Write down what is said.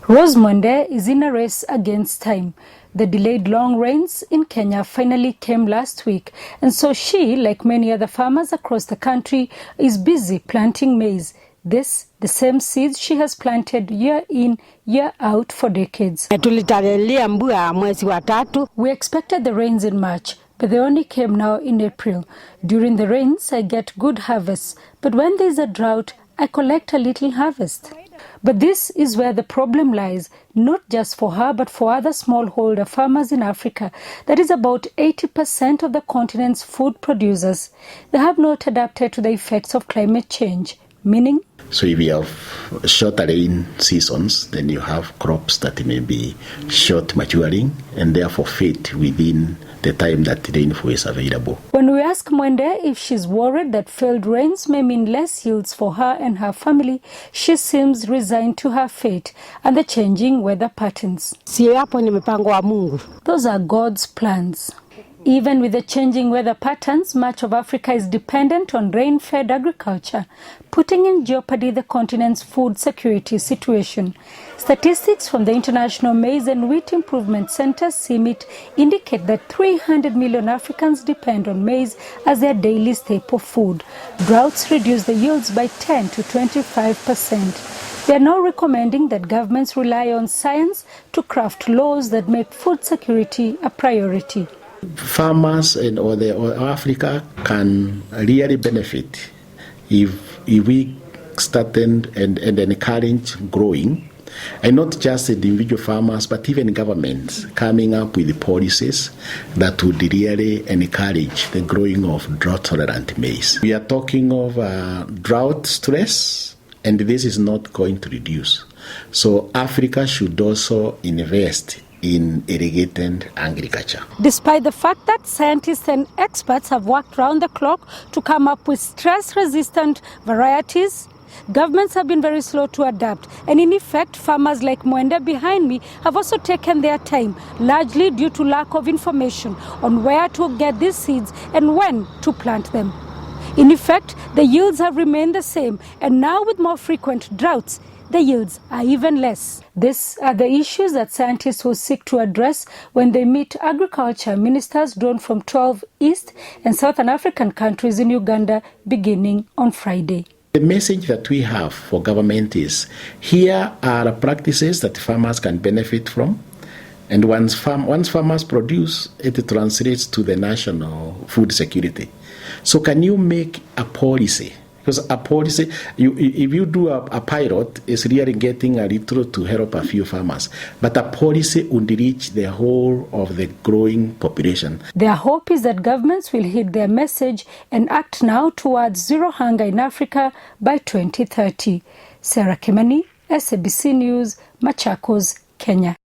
Rose Mwende is in a race against time. The delayed long rains in Kenya finally came last week, and so she, like many other farmers across the country, is busy planting maize. This, the same seeds she has planted year in, year out for decades. We expected the rains in March, but they only came now in April. During the rains, I get good harvests, but when there is a drought, I collect a little harvest. But this is where the problem lies, not just for her, but for other smallholder farmers in Africa. That is about 80% of the continent's food producers. They have not adapted to the effects of climate change, meaning? So if you have shorter rain seasons, then you have crops that may be short maturing and therefore fade within the time that rainfall is available. When we ask Mwende if she's worried that failed rains may mean less yields for her and her family, she seems resigned to her fate and the changing weather patterns. Those are God's plans. Even with the changing weather patterns, much of Africa is dependent on rain-fed agriculture, putting in jeopardy the continent's food security situation. Statistics from the International Maize and Wheat Improvement Center, CIMIT, indicate that 300 million Africans depend on maize as their daily staple food. Droughts reduce the yields by 10 to 25%. They are now recommending that governments rely on science to craft laws that make food security a priority. Farmers or Africa can really benefit if we start and encourage growing, and not just the individual farmers, but even governments coming up with policies that would really encourage the growing of drought-tolerant maize. We are talking of drought stress, and this is not going to reduce. So Africa should also invest in irrigated agriculture. Despite the fact that scientists and experts have worked round the clock to come up with stress-resistant varieties, governments have been very slow to adapt. And in effect, farmers like Mwende behind me have also taken their time, largely due to lack of information on where to get these seeds and when to plant them. In effect, the yields have remained the same, and now with more frequent droughts, the yields are even less. These are the issues that scientists will seek to address when they meet agriculture ministers drawn from 12 East and Southern African countries in Uganda beginning on Friday. The message that we have for government is, here are practices that farmers can benefit from, and once farmers produce, it translates to the national food security. So can you make a policy? Because a policy, if you do a pilot, it's really getting a little to help a few farmers. But a policy would reach the whole of the growing population. Their hope is that governments will heed their message and act now towards zero hunger in Africa by 2030. Sarah Kimani, SABC News, Machakos, Kenya.